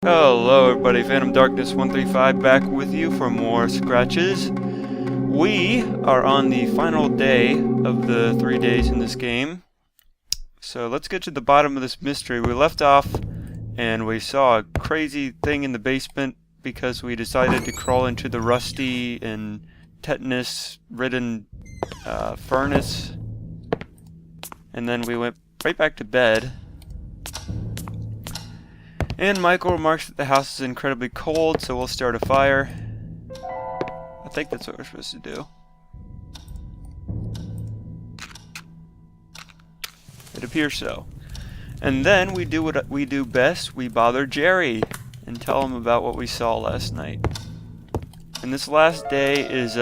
Hello everybody, Phantom Darkness 135 back with you for more scratches. We are on the final day of the 3 days in this game. So let's get to the bottom of this mystery. We left off and we saw a crazy thing in the basement because we decided to crawl into the rusty and tetanus-ridden furnace. And then we went right back to bed. And Michael remarks that the house is incredibly cold, so we'll start a fire. I think that's what we're supposed to do. It appears so. And then we do what we do best. We bother Jerry and tell him about what we saw last night. And this last day is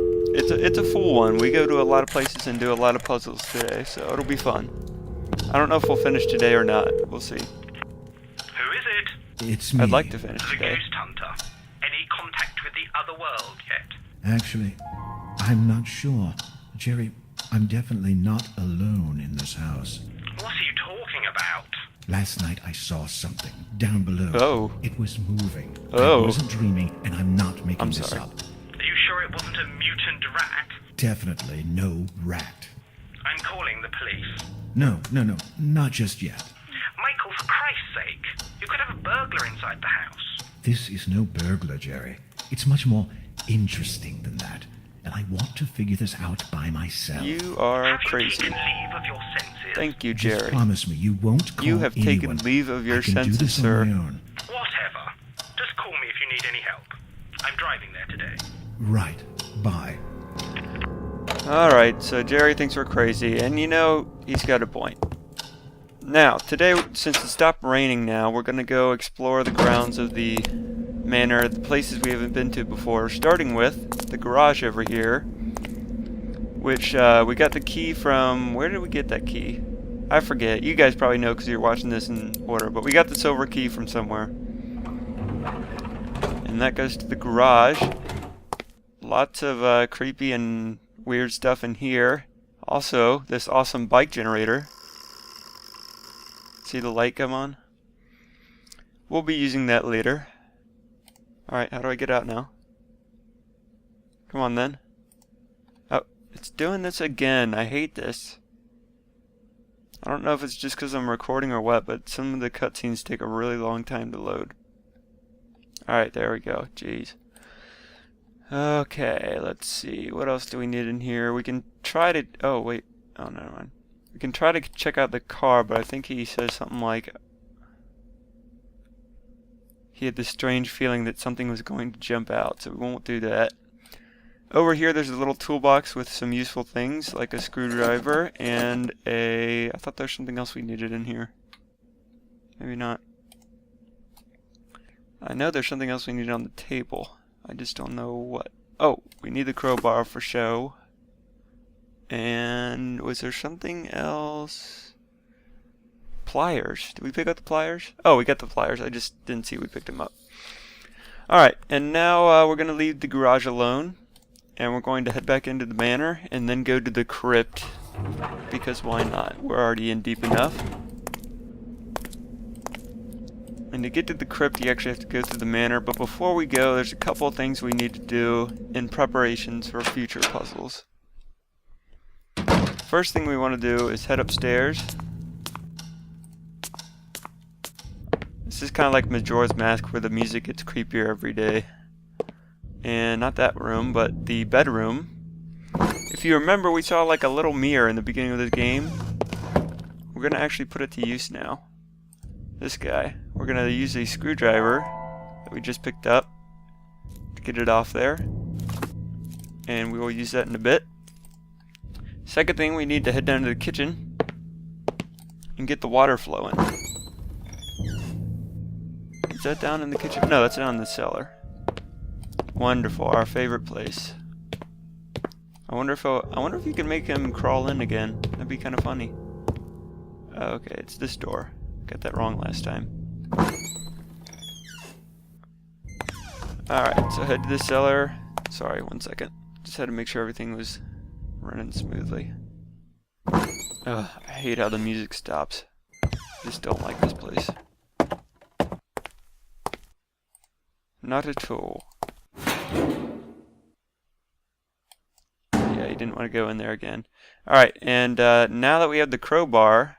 it's a full one. We go to a lot of places and do a lot of puzzles today, so it'll be fun. I don't know if we'll finish today or not. We'll see. It's me. I'd like to finish The today. Ghost Hunter. Any contact with the other world yet? Actually, I'm not sure. Jerry, I'm definitely not alone in this house. What are you talking about? Last night I saw something down below. Oh. It was moving. Oh. I wasn't dreaming, and I'm not making I'm this sorry. up. Are you sure it wasn't a mutant rat? Definitely no rat. I'm calling the police. No, not just yet. Michael, for Christ's sake, you could have a burglar inside the house. This is no burglar, Jerry. It's much more interesting than that, and I want to figure this out by myself. You are Have you crazy. taken leave of your senses? Thank you, Just Jerry. promise me you won't call You have taken anyone. leave of your I can senses, do this sir. on my own. Whatever. Just call me if you need any help. I'm driving there today. Right. Bye. Alright, so Jerry thinks we're crazy, and you know, he's got a point. Now, today, since it stopped raining now, we're going to go explore the grounds of the manor, the places we haven't been to before, starting with the garage over here, which we got the key from... Where did we get that key? I forget. You guys probably know because you're watching this in order, but we got the silver key from somewhere. And that goes to the garage. Lots of creepy and weird stuff in here. Also, this awesome bike generator. See the light come on? We'll be using that later. Alright, how do I get out now? Come on then. Oh, it's doing this again. I hate this. I don't know if it's just because I'm recording or what, but some of the cutscenes take a really long time to load. Alright, there we go. Jeez. Okay, let's see. What else do we need in here? We can try to... Oh, wait. Oh, never mind. We can try to check out the car, but I think he says something like... He had this strange feeling that something was going to jump out, so we won't do that. Over here, there's a little toolbox with some useful things, like a screwdriver and a... I thought there was something else we needed in here. Maybe not. I know there's something else we need on the table. I just don't know what. Oh, we need the crowbar for show. And was there something else? Pliers. Did we pick up the pliers? Oh, we got the pliers. I just didn't see we picked them up. Alright, and now we're going to leave the garage alone. And we're going to head back into the manor and then go to the crypt. Because why not? We're already in deep enough. And to get to the crypt, you actually have to go through the manor. But before we go, there's a couple of things we need to do in preparations for future puzzles. First thing we want to do is head upstairs. This is kind of like Majora's Mask, where the music gets creepier every day. And not that room, but the bedroom. If you remember, we saw like a little mirror in the beginning of this game. We're going to actually put it to use now. This guy. We're going to use a screwdriver that we just picked up to get it off there. And we will use that in a bit. Second thing, we need to head down to the kitchen and get the water flowing. Is that down in the kitchen? No, that's down in the cellar. Wonderful, our favorite place. I wonder if you can make him crawl in again. That'd be kind of funny. Okay, it's this door. Got that wrong last time. Alright, so head to the cellar. Sorry, one second. Just had to make sure everything was running smoothly. Ugh, I hate how the music stops. Just don't like this place. not at all. Yeah, you didn't want to go in there again. Alright, and now that we have the crowbar,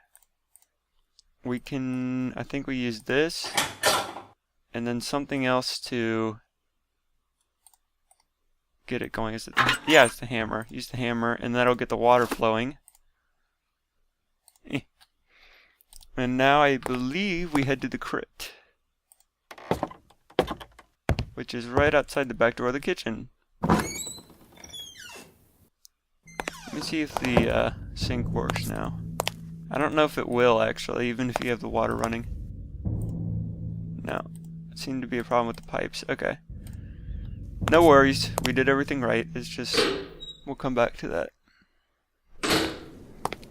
we can, I think we use this, and then something else to get it going. Is it yeah, it's the hammer. Use the hammer, and that'll get the water flowing. And now I believe we head to the crypt, which is right outside the back door of the kitchen. Let me see if the sink works now. I don't know if it will, actually, even if you have the water running. No. It seemed to be a problem with the pipes. Okay. No worries. We did everything right. It's just, we'll come back to that.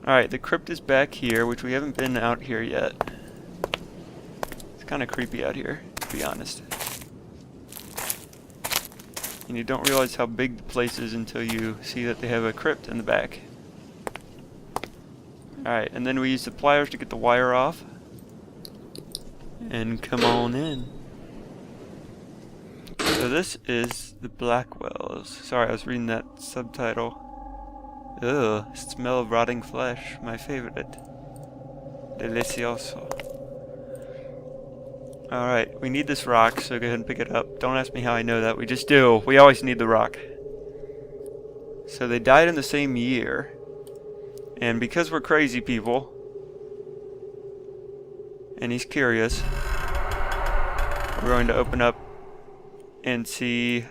Alright, the crypt is back here, which we haven't been out here yet. It's kind of creepy out here, to be honest. And you don't realize how big the place is until you see that they have a crypt in the back. Alright, and then we use the pliers to get the wire off. And come on in. So this is the Blackwells. Sorry, I was reading that subtitle. Ugh, smell of rotting flesh, my favorite. Delicioso. Alright, we need this rock, so go ahead and pick it up. Don't ask me how I know that, we just do. We always need the rock. So they died in the same year. And because we're crazy people, and he's curious, we're going to open up and see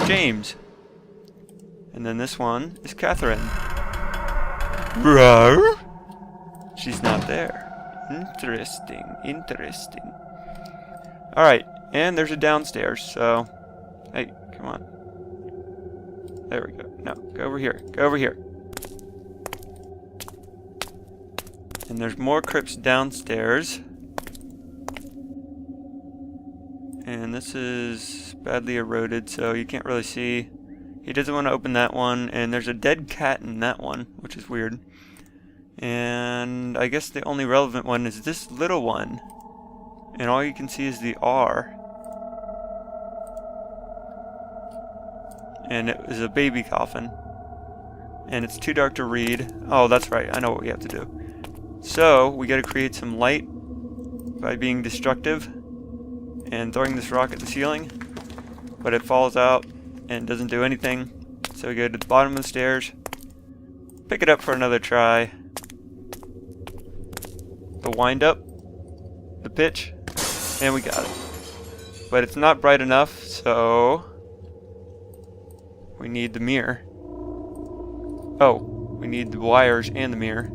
James. And then this one is Catherine. Rawr. She's not there. Interesting, interesting. Alright, and there's a downstairs, so... Hey, come on. There we go. No, go over here. Go over here. And there's more crypts downstairs. And this is badly eroded, so you can't really see. He doesn't want to open that one, and there's a dead cat in that one, which is weird. And I guess the only relevant one is this little one. And all you can see is the R. And it is a baby coffin. And it's too dark to read. Oh, that's right, I know what we have to do. So, we gotta create some light by being destructive and throwing this rock at the ceiling. But it falls out and doesn't do anything. So we go to the bottom of the stairs, pick it up for another try. The wind up, the pitch, and we got it. But it's not bright enough, so we need the mirror. Oh, we need the wires and the mirror.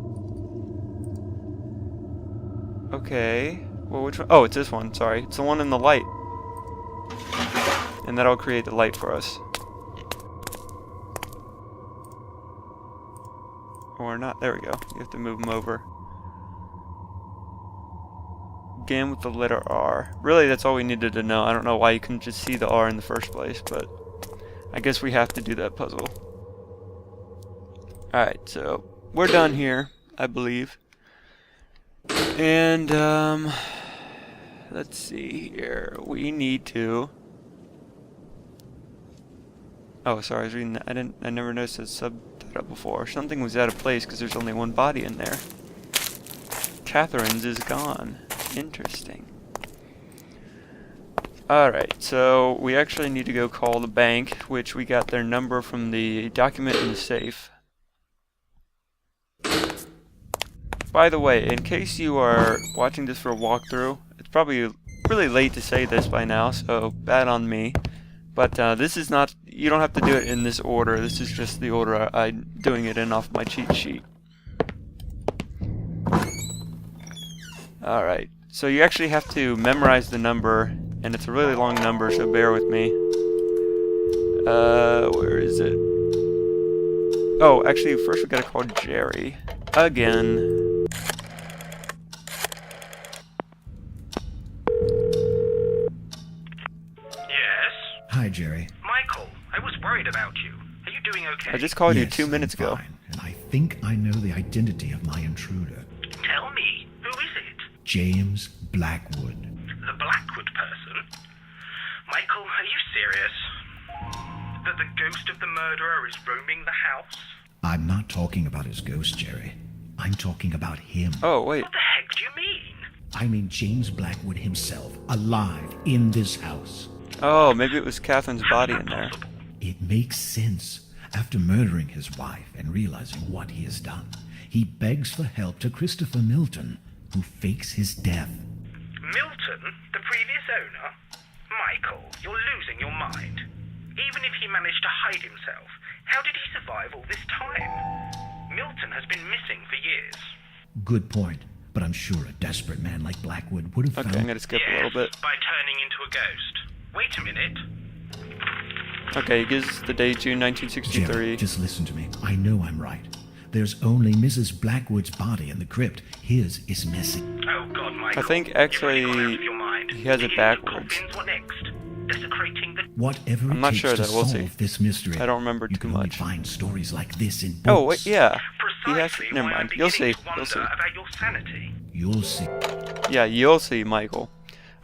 Okay, well which one? Oh, it's this one, sorry. It's the one in the light. And that'll create the light for us. Or not, there we go. You have to move them over. Again with the letter R. Really, that's all we needed to know. I don't know why you couldn't just see the R in the first place, but I guess we have to do that puzzle. Alright, so we're done here, I believe. And, let's see here. We need to... Oh, sorry, I was reading that. I never noticed the subtitle before. Something was out of place because there's only one body in there. Catherine's is gone. Interesting. Alright, so we actually need to go call the bank, which we got their number from the document in the safe. By the way, in case you are watching this for a walkthrough, it's probably really late to say this by now, so bad on me. But this is not, you don't have to do it in this order, this is just the order I'm doing it in off my cheat sheet. Alright, so you actually have to memorize the number, and it's a really long number, so bear with me. Where is it? Oh, actually, first we gotta call Jerry. Again. Hi, Jerry. Michael, I was worried about you. Are you doing okay? I just called you Yes, 2 minutes I'm ago. fine, and I think I know the identity of my intruder. Tell me, who is it? James Blackwood. The Blackwood person? Michael, are you serious? That the ghost of the murderer is roaming the house? I'm not talking about his ghost, Jerry. I'm talking about him. Oh, wait. What the heck do you mean? I mean James Blackwood himself, alive in this house. Oh, maybe it was Catherine's body in there. It makes sense. After murdering his wife and realizing what he has done, he begs for help to Christopher Milton, who fakes his death. Milton, the previous owner? Michael, you're losing your mind. Even if he managed to hide himself, how did he survive all this time? Milton has been missing for years. Good point, but I'm sure a desperate man like Blackwood would have Okay, found... I'm gonna skip a little bit. By turning into a ghost. Wait a minute. Okay, he gives the date June Jerry, 1963. just listen to me. I know I'm right. There's only Mrs. Blackwood's body in the crypt. His is missing. Oh God, Michael. I think You've actually really gone out of your mind. he has it Digging backwards. coffins, what next? Desecrating the... Whatever I'm it not takes sure, to though. We'll solve see. this mystery. I don't remember you too can only much. find stories like this in books. Oh, wait, yeah. He has... Precisely Never why I'm mind. You'll see. beginning to You'll see. wonder about your sanity. You'll see. Yeah, you'll see, Michael.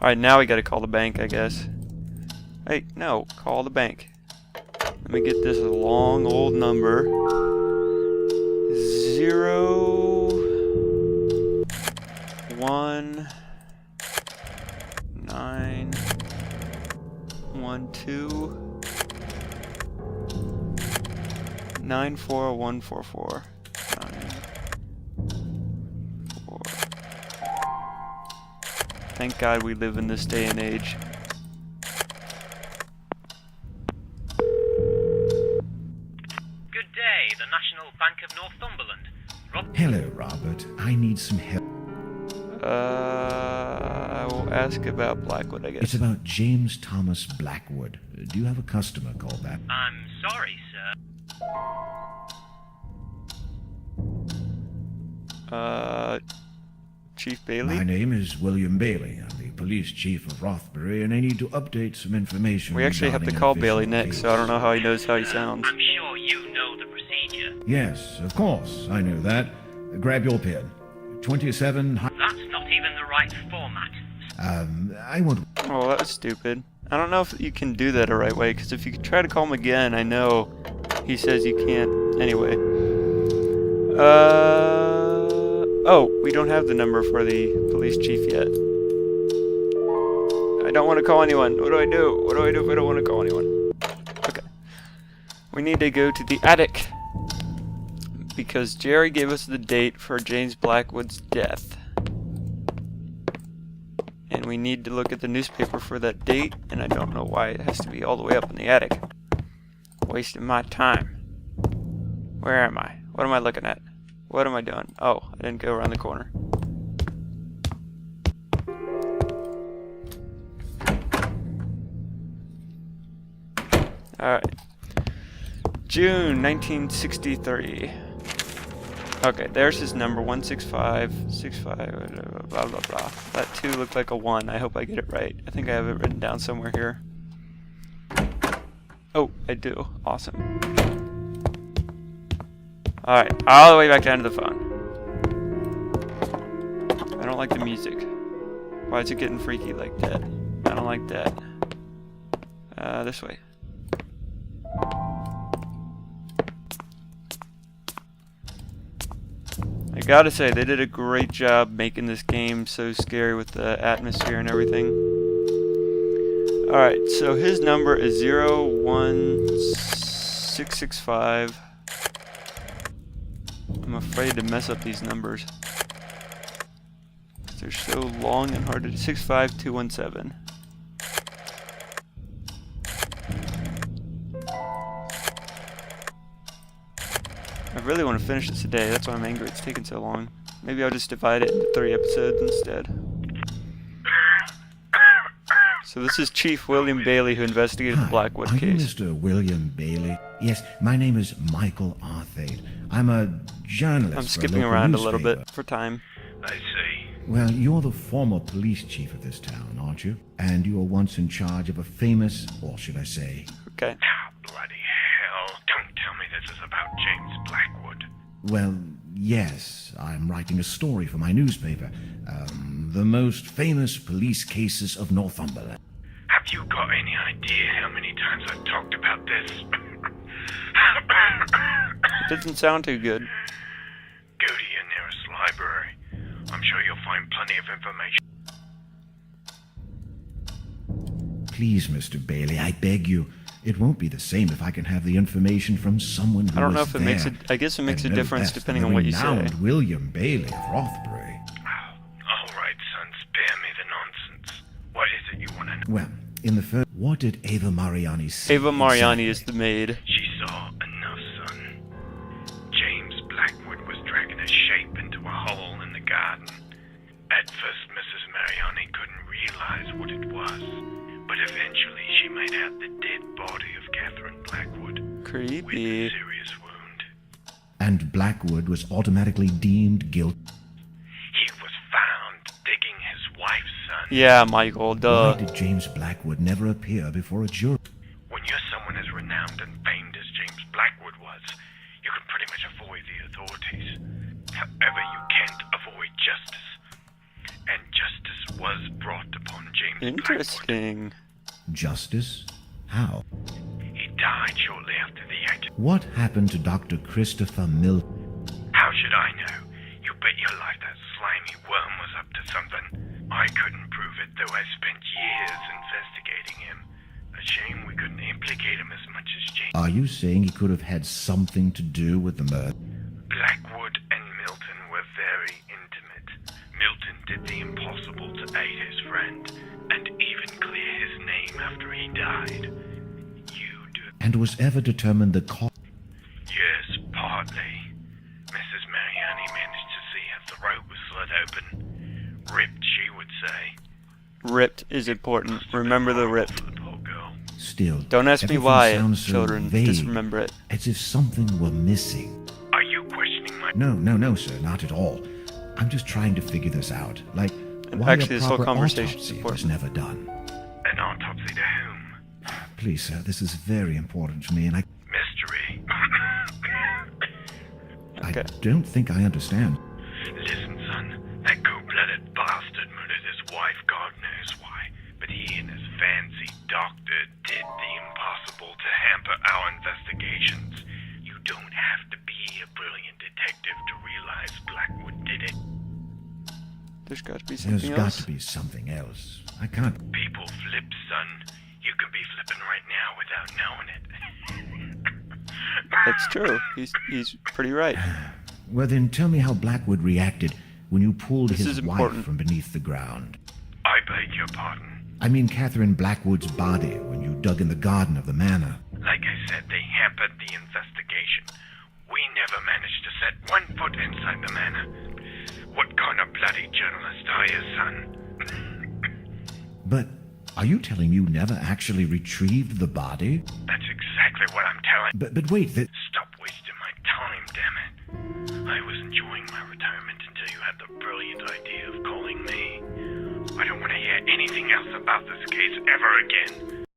Alright, now we gotta call the bank, I guess. Hey, no. Call the bank. Let me get this long old number. 01912 94144. Thank God we live in this day and age. Good day, the National Bank of Northumberland. Hello, Robert. I need some help. I will ask about Blackwood, I It's guess. about James Thomas Blackwood. Do you have a customer call back? I'm sorry, sir. Chief Bailey? My name is William Bailey. I'm the police chief of Rothbury, and I need to update some information. We actually have to regarding call an Bailey official next, so I don't know case. how he knows how he sounds. I'm sure you know the procedure. Yes, of course. I know that. Grab your pen. 27... That's not even the right format. I want... Oh, that was stupid. I don't know if you can do that the right way, because if you try to call him again, I know he says you can't. Anyway. Oh, we don't have the number for the police chief yet. I don't want to call anyone. What do I do? What do I do if I don't want to call anyone? Okay. We need to go to the attic. Because Jerry gave us the date for James Blackwood's death. And we need to look at the newspaper for that date, and I don't know why it has to be all the way up in the attic. Wasting my time. Where am I? What am I looking at? What am I doing? Oh, I didn't go around the corner. Alright. June 1963. Okay, there's his number, 16565, blah blah blah. That 2 looked like a 1. I hope I get it right. I think I have it written down somewhere here. Oh, I do. Awesome. Alright, all the way back down to the phone. I don't like the music. Why is it getting freaky like that? I don't like that. This way. I gotta say, they did a great job making this game so scary with the atmosphere and everything. Alright, so his number is 01665. I'm afraid to mess up these numbers. They're so long and hard to do. 65217. I really want to finish this today. That's why I'm angry it's taking so long. Maybe I'll just divide it into 3 episodes instead. So this is Chief William Bailey, who investigated the Blackwood are you case. Mr. William Bailey? Yes, my name is Michael Arthade. I'm a journalist. I'm for skipping local around a little newspaper. bit for time. I see. Well, you're the former police chief of this town, aren't you? And you were once in charge of a famous, or should I say... Okay. Ah, bloody hell. Don't tell me this is about James Blackwood. Well, yes, I'm writing a story for my newspaper. The most famous police cases of Northumberland. Have Have you got any idea how many times I've talked about this? It doesn't sound too good. Go to your nearest library. I'm sure you'll find plenty of information. Please, Mr. Bailey, I beg you. It won't be the same if I can have the information from someone who I don't know was if it there. makes it. I guess it makes a And no difference less depending than on what the you say. renowned William Bailey of Rothbury. All right, son, spare me the nonsense. What is it you want to know? Well, in the first... What did Ava Mariani say? Ava Mariani is exactly? the maid. She saw enough, son. James Blackwood was dragging a shape into a hole in the garden. At first, Mrs. Mariani couldn't realize what it was, but eventually she made out the dead body of Catherine Blackwood with a Creepy. serious wound. And Blackwood was automatically deemed guilty. He was found digging his wife's son. Yeah, Michael. Why Duh. did James Blackwood never appear before a jury? When you're someone as renowned and famed as James Blackwood was, you can pretty much avoid the authorities. However, you can't avoid justice. And justice was brought upon James Blackwood. Interesting. Justice? How? He died shortly after the act. What happened to Dr. Christopher Milton? How should I know? You bet your life that slimy worm was up to something. I couldn't prove it, though I spent years investigating him. A shame we couldn't implicate him as much as James. Are you saying he could have had something to do with the murder? Blackwood and Milton were very intimate. Milton did the impossible to aid his friend, and even clear his name after he died. You do. And was ever determined the cause? Yes, partly. Mrs. Mariani managed to see her throat was slit open. Ripped, she would say. Ripped is important. Remember the ripped. For the poor girl. Still, Don't ask me everything why, sounds so children. vague, Just remember it. as if something were missing. Are you questioning my... No, sir, not at all. I'm just trying to figure this out. Like, why Actually, a this whole proper conversation is autopsy was important. never done. An autopsy to whom? Please, sir, this is very important to me, and Mystery. I Okay. don't think I understand. Listen, son. That cold-blooded bastard murdered his wife, God knows why. But he and his fancy doctor did the impossible to hamper our investigations. You don't have to be a brilliant detective to realize Blackwood did it. There's got to be There's something got else. to be something else. I can't... People flip, son. You can be flipping right now without knowing it. That's true. He's pretty right. Well, then tell me how Blackwood reacted when you pulled This his is wife important. from beneath the ground. I beg your pardon. I mean Catherine Blackwood's body when you dug in the garden of the manor. Like I said, they hampered the investigation. We never managed to set 1 foot inside the manor. What kind of bloody journalist are you, son? But are you telling you never actually retrieved the body? That's exactly what I'm telling. But wait, that... Stop wasting my time, damn it. I was enjoying my retirement until you had the brilliant idea of calling me. I don't want to hear anything else about this case ever again.